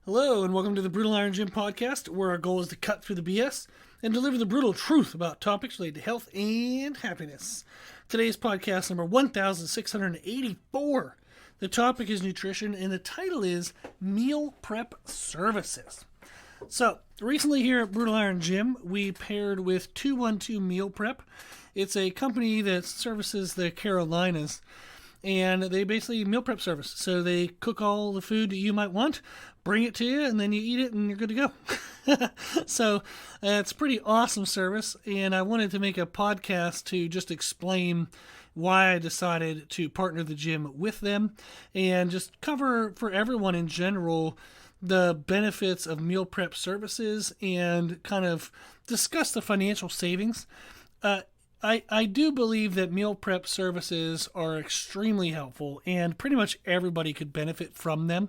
Hello, and welcome to the Brutal Iron Gym podcast, where our goal is to cut through the BS and deliver the brutal truth about topics related to health and happiness. Today's podcast number 1684. The topic is nutrition, and the title is Meal Prep Services. So, recently here at Brutal Iron Gym, we paired with 212 Meal Prep. It's a company that services the Carolinas, and they basically meal prep service. So they cook all the food that you might want, bring it to you, and then you eat it and you're good to go. So it's a pretty awesome service, and I wanted to make a podcast to just explain why I decided to partner the gym with them and just cover for everyone in general the benefits of meal prep services and kind of discuss the financial savings. I do believe that meal prep services are extremely helpful and pretty much everybody could benefit from them.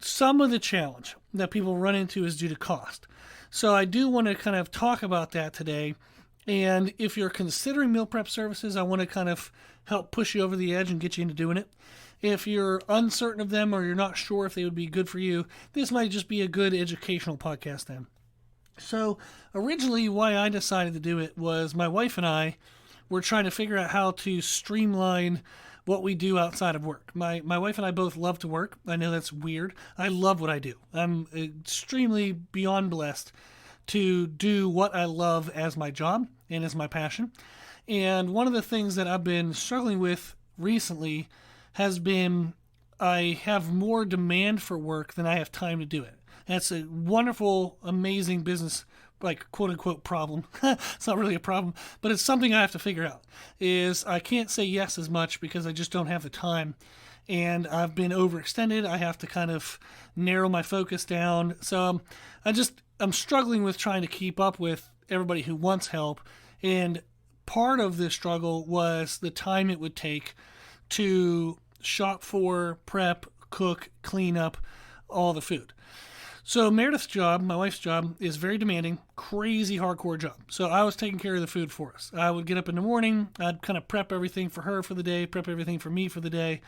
Some of the challenge that people run into is due to cost. So I do want to kind of talk about that today. And if you're considering meal prep services, I want to kind of help push you over the edge and get you into doing it. If you're uncertain of them or you're not sure if they would be good for you, this might just be a good educational podcast then. So originally why I decided to do it was my wife and I were trying to figure out how to streamline what we do outside of work. My wife and I both love to work. I know that's weird. I love what I do. I'm extremely beyond blessed to do what I love as my job and as my passion. And one of the things that I've been struggling with recently has been I have more demand for work than I have time to do it. That's a wonderful, amazing business, like quote unquote problem. It's not really a problem, but it's something I have to figure out. Is I can't say yes as much because I just don't have the time. And I've been overextended. I have to kind of narrow my focus down. So I'm struggling with trying to keep up with everybody who wants help. And part of this struggle was the time it would take to shop for, prep, cook, clean up all the food. So Meredith's job, my wife's job, is very demanding, crazy hardcore job. So I was taking care of the food for us. I would get up in the morning, I'd kind of prep everything for her for the day, prep everything for me for the day,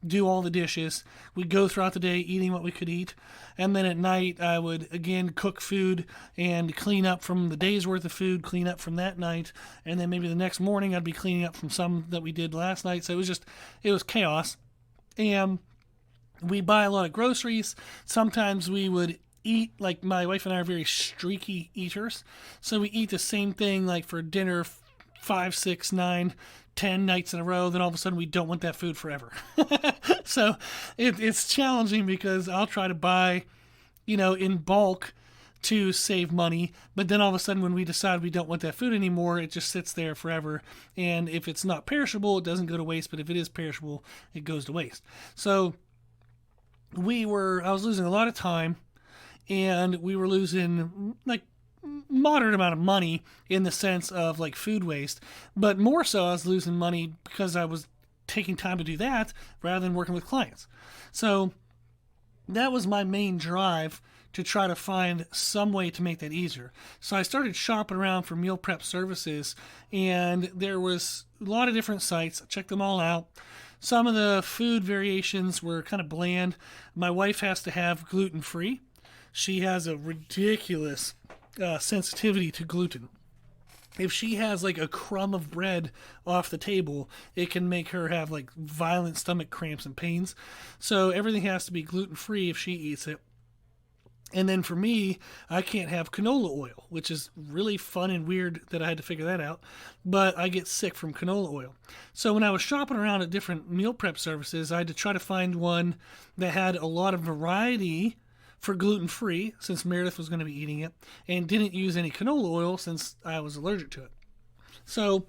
do all the dishes. We'd go throughout the day eating what we could eat. And then at night, I would again cook food and clean up from the day's worth of food, clean up from that night. And then maybe the next morning, I'd be cleaning up from some that we did last night. So it was chaos. And we buy a lot of groceries. Sometimes we would eat, like my wife and I are very streaky eaters, so we eat the same thing like for dinner 5, 6, 9, 10 nights in a row, then all of a sudden we don't want that food forever. So it's challenging because I'll try to buy in bulk to save money, but then all of a sudden when we decide we don't want that food anymore, it just sits there forever. And if it's not perishable, it doesn't go to waste, but if it is perishable, it goes to waste. So I was losing a lot of time, and we were losing like moderate amount of money in the sense of like food waste, but more so I was losing money because I was taking time to do that rather than working with clients. So that was my main drive, to try to find some way to make that easier. So I started shopping around for meal prep services, and there was a lot of different sites. I checked them all out. Some of the food variations were kind of bland. My wife has to have gluten-free. She has a ridiculous sensitivity to gluten. If she has like a crumb of bread off the table, it can make her have like violent stomach cramps and pains. So everything has to be gluten-free if she eats it. And then for me, I can't have canola oil, which is really fun and weird that I had to figure that out. But I get sick from canola oil. So when I was shopping around at different meal prep services, I had to try to find one that had a lot of variety for gluten-free, since Meredith was going to be eating it, and didn't use any canola oil since I was allergic to it. So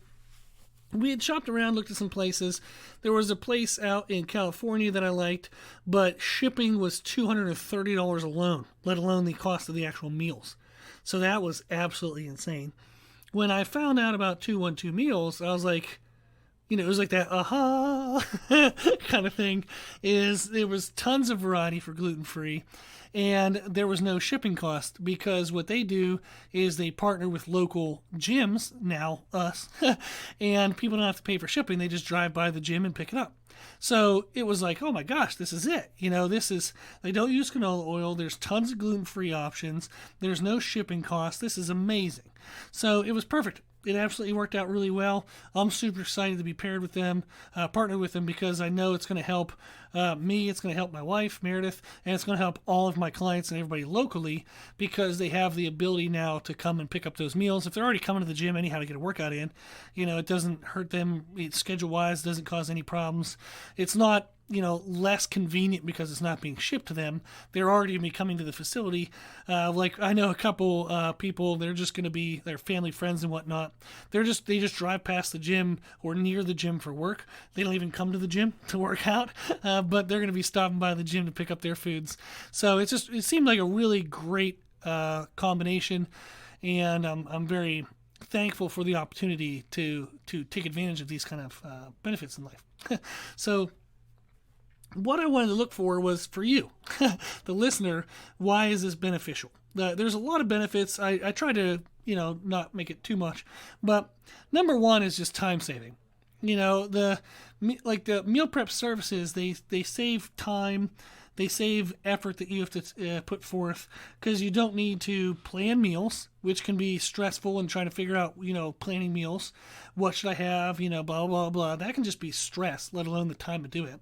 we had shopped around, looked at some places. There was a place out in California that I liked, but shipping was $230 alone, let alone the cost of the actual meals. So that was absolutely insane. When I found out about 212 Meals, I was like, it was like that aha kind of thing, is there was tons of variety for gluten-free, and there was no shipping cost, because what they do is they partner with local gyms, now us, and people don't have to pay for shipping. They just drive by the gym and pick it up. So it was like, oh my gosh, this is it. They don't use canola oil. There's tons of gluten-free options. There's no shipping cost. This is amazing. So it was perfect. It absolutely worked out really well. I'm super excited to be paired with them, partnered with them, because I know it's going to help me, it's going to help my wife, Meredith, and it's going to help all of my clients and everybody locally, because they have the ability now to come and pick up those meals. If they're already coming to the gym anyhow to get a workout in, it doesn't hurt them schedule-wise, doesn't cause any problems. It's not less convenient because it's not being shipped to them. They're already going to be coming to the facility. Like I know a couple people, they're just going to be their family, friends, and whatnot. They just drive past the gym or near the gym for work. They don't even come to the gym to work out, but they're going to be stopping by the gym to pick up their foods. So it seemed like a really great combination, and I'm very thankful for the opportunity to take advantage of these kind of benefits in life. So what I wanted to look for was for you, the listener, why is this beneficial? There's a lot of benefits. I try to, not make it too much, but number one is just time saving. The meal prep services, they save time, they save effort that you have to put forth, because you don't need to plan meals, which can be stressful, and trying to figure out, planning meals. What should I have? Blah, blah, blah. That can just be stress, let alone the time to do it.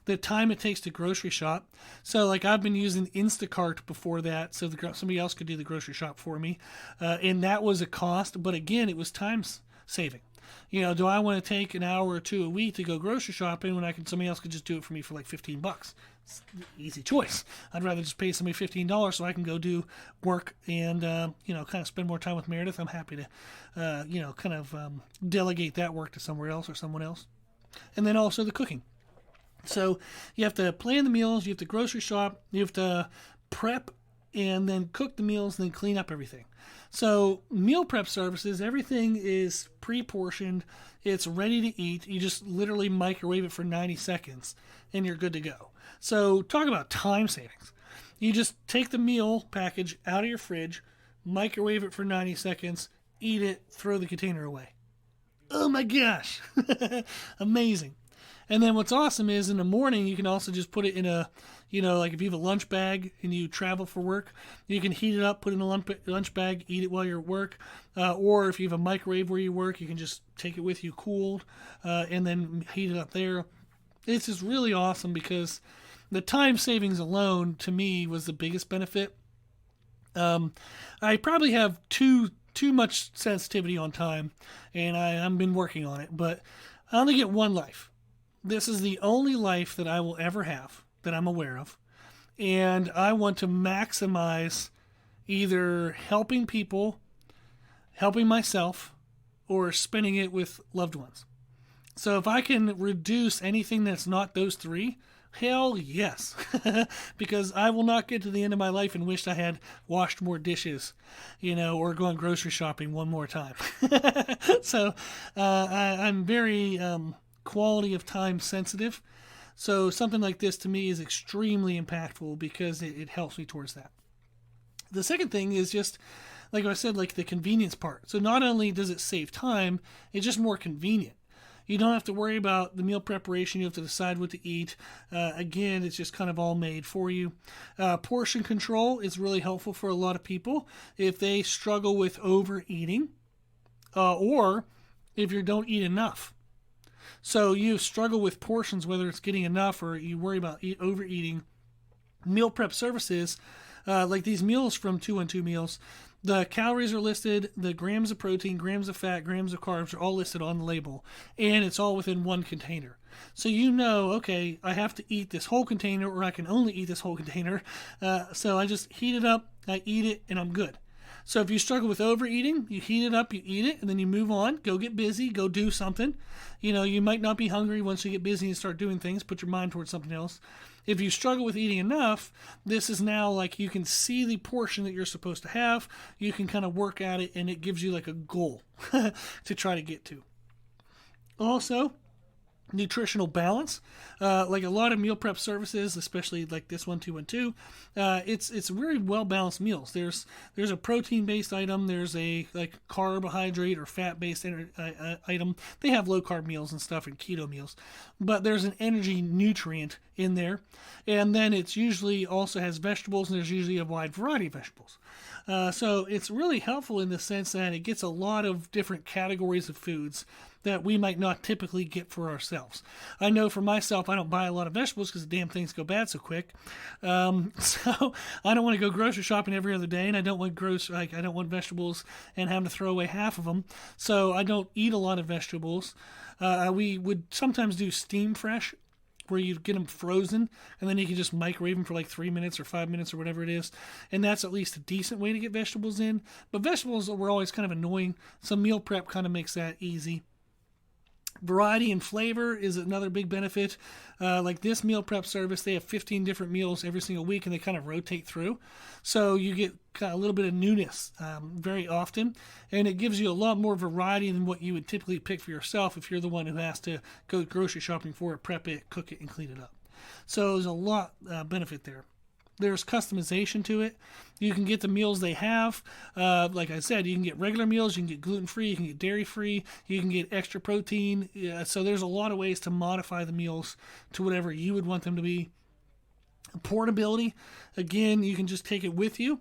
The time it takes to grocery shop. So like I've been using Instacart before that, so somebody else could do the grocery shop for me. And that was a cost, but again, it was time saving. Do I want to take an hour or two a week to go grocery shopping when somebody else could just do it for me for like $15? It's an easy choice. I'd rather just pay somebody $15 so I can go do work and, kind of spend more time with Meredith. I'm happy to, delegate that work to somewhere else or someone else. And then also the cooking. So you have to plan the meals, you have to grocery shop, you have to prep and then cook the meals and then clean up everything. So meal prep services, everything is pre-portioned, it's ready to eat. You just literally microwave it for 90 seconds and you're good to go. So talk about time savings. You just take the meal package out of your fridge, microwave it for 90 seconds, eat it, throw the container away. Oh my gosh, amazing. And then what's awesome is in the morning, you can also just put it in a, like if you have a lunch bag and you travel for work, you can heat it up, put it in a lunch bag, eat it while you're at work. Or if you have a microwave where you work, you can just take it with you cooled and then heat it up there. It's just really awesome because the time savings alone, to me, was the biggest benefit. I probably have too much sensitivity on time, and I've been working on it, but I only get one life. This is the only life that I will ever have that I'm aware of. And I want to maximize either helping people, helping myself, or spending it with loved ones. So if I can reduce anything that's not those three, hell yes. Because I will not get to the end of my life and wish I had washed more dishes, or gone grocery shopping one more time. So I'm very quality of time sensitive. So something like this to me is extremely impactful because it helps me towards that. The second thing is just, like I said, like the convenience part. So not only does it save time, it's just more convenient. You don't have to worry about the meal preparation. You have to decide what to eat. Again, it's just kind of all made for you. Portion control is really helpful for a lot of people if they struggle with overeating or if you don't eat enough. So you struggle with portions, whether it's getting enough or you worry about overeating. Meal prep services, like these meals from 212 Meals, the calories are listed, the grams of protein, grams of fat, grams of carbs are all listed on the label, and it's all within one container. So okay, I have to eat this whole container, or I can only eat this whole container. So I just heat it up, I eat it, and I'm good. So if you struggle with overeating, you heat it up, you eat it, and then you move on, go get busy, go do something. You might not be hungry once you get busy and start doing things, put your mind towards something else. If you struggle with eating enough, this is now like you can see the portion that you're supposed to have. You can kind of work at it, and it gives you like a goal to try to get to. Also, nutritional balance. Like a lot of meal prep services, especially like this one, 212, it's very well balanced meals. There's a protein based item, there's a like carbohydrate or fat based item. They have low carb meals and stuff and keto meals, but there's an energy nutrient in there, and then it's usually also has vegetables, and there's usually a wide variety of vegetables. So it's really helpful in the sense that it gets a lot of different categories of foods that we might not typically get for ourselves. I know for myself, I don't buy a lot of vegetables because the damn things go bad so quick. So I don't want to go grocery shopping every other day, and I don't want I don't want vegetables and having to throw away half of them. So I don't eat a lot of vegetables. We would sometimes do steam fresh, where you get them frozen and then you can just microwave them for like 3 minutes or 5 minutes or whatever it is. And that's at least a decent way to get vegetables in. But vegetables were always kind of annoying. So meal prep kind of makes that easy. Variety and flavor is another big benefit. Like this meal prep service, they have 15 different meals every single week, and they kind of rotate through. So you get kind of a little bit of newness very often, and it gives you a lot more variety than what you would typically pick for yourself if you're the one who has to go grocery shopping for it, prep it, cook it, and clean it up. So there's a lot benefit there. There's customization to it. You can get the meals they have. Like I said, you can get regular meals, you can get gluten-free, you can get dairy-free, you can get extra protein. So there's a lot of ways to modify the meals to whatever you would want them to be. Portability, again, you can just take it with you.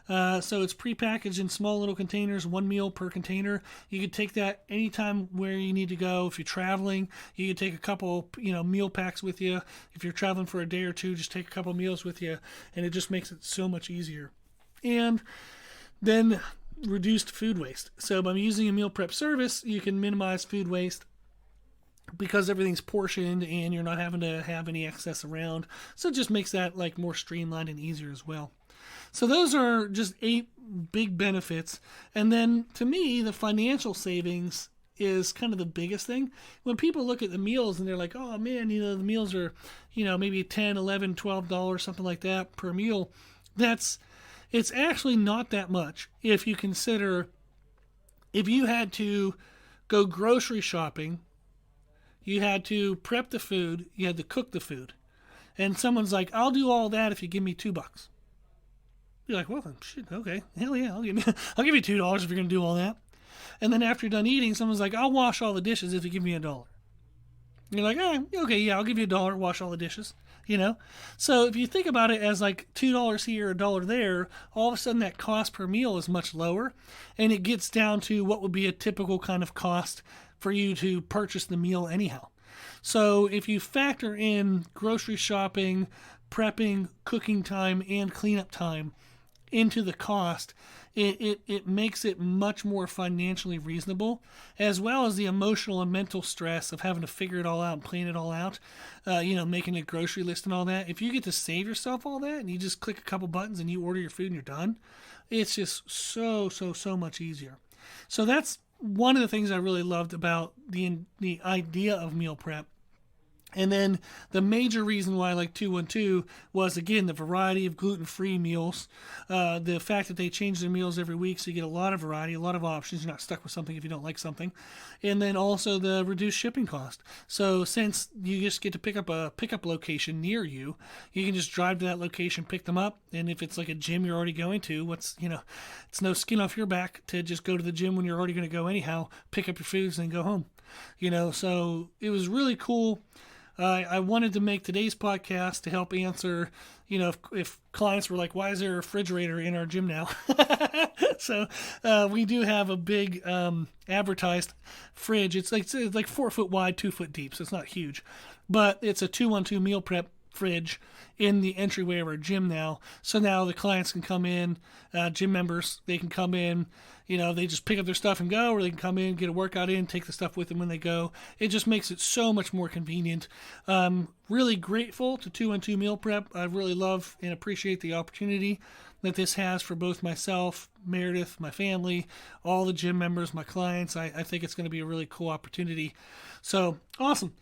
So it's prepackaged in small little containers, 1 meal per container. You could take that anytime where you need to go. If you're traveling, you could take a couple, meal packs with you. If you're traveling for a day or two, just take a couple meals with you, and it just makes it so much easier. And then reduced food waste. So by using a meal prep service, you can minimize food waste because everything's portioned and you're not having to have any excess around. So it just makes that like more streamlined and easier as well. So those are just 8 big benefits. And then to me, the financial savings is kind of the biggest thing. When people look at the meals and they're like, oh man, the meals are, maybe $10, $11, $12, something like that per meal. It's actually not that much if you consider if you had to go grocery shopping, you had to prep the food, you had to cook the food. And someone's like, I'll do all that if you give me $2. You're like, well, shit, okay, hell yeah, I'll give you $2 if you're gonna do all that. And then after you're done eating, someone's like, I'll wash all the dishes if you give me $1. You're like, okay, yeah, I'll give you $1, wash all the dishes. So if you think about it as like $2 here, $1 there, all of a sudden that cost per meal is much lower, and it gets down to what would be a typical kind of cost for you to purchase the meal anyhow. So if you factor in grocery shopping, prepping, cooking time, and cleanup time into the cost, it makes it much more financially reasonable, as well as the emotional and mental stress of having to figure it all out and plan it all out, making a grocery list and all that. If you get to save yourself all that and you just click a couple buttons and you order your food and you're done, it's just so much easier. So that's one of the things I really loved about the idea of meal prep. And then the major reason why I like 212 was, again, the variety of gluten-free meals, the fact that they change their meals every week, so you get a lot of variety, a lot of options. You're not stuck with something if you don't like something. And then also the reduced shipping cost. So since you just get to pick up a pickup location near you, you can just drive to that location, pick them up. And if it's like a gym you're already going to, it's no skin off your back to just go to the gym when you're already going to go anyhow, pick up your foods and go home. So it was really cool. I wanted to make today's podcast to help answer, if clients were like, why is there a refrigerator in our gym now? So we do have a big advertised fridge. It's like 4 foot wide, 2 foot deep, so it's not huge. But it's a 212 meal prep fridge in the entryway of our gym now. So now the clients can come in, gym members, they can come in, they just pick up their stuff and go, or they can come in, get a workout in, take the stuff with them when they go. It just makes it so much more convenient. Really grateful to 212 Meal Prep. I really love and appreciate the opportunity that this has for both myself, Meredith, my family, all the gym members, my clients. I think it's going to be a really cool opportunity. So awesome.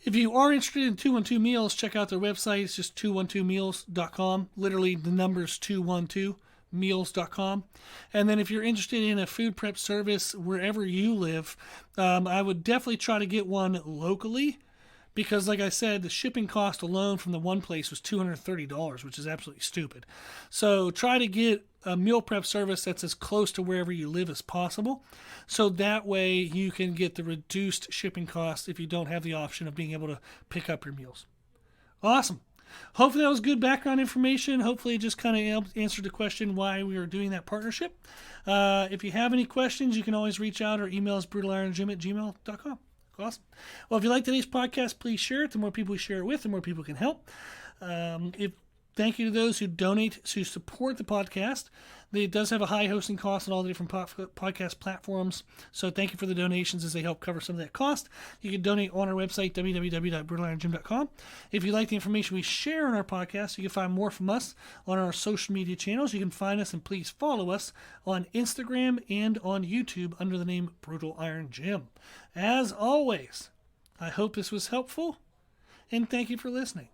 If you are interested in 212 Meals, check out their website. It's just 212meals.com. Literally, the number's 212meals.com. And then if you're interested in a food prep service wherever you live, I would definitely try to get one locally because, like I said, the shipping cost alone from the one place was $230, which is absolutely stupid. So try to get a meal prep service that's as close to wherever you live as possible, so that way you can get the reduced shipping cost if you don't have the option of being able to pick up your meals. Awesome. Hopefully that was good background information. Hopefully it just kind of answered the question why we were doing that partnership. If you have any questions, you can always reach out or email us brutalirongym@gmail.com. Awesome. Well, if you like today's podcast, please share it. The more people we share it with, the more people can help. Thank you to those who donate to support the podcast. It does have a high hosting cost on all the different podcast platforms, so thank you for the donations as they help cover some of that cost. You can donate on our website, www.brutalirongym.com. If you like the information we share on our podcast, you can find more from us on our social media channels. You can find us and please follow us on Instagram and on YouTube under the name Brutal Iron Gym. As always, I hope this was helpful, and thank you for listening.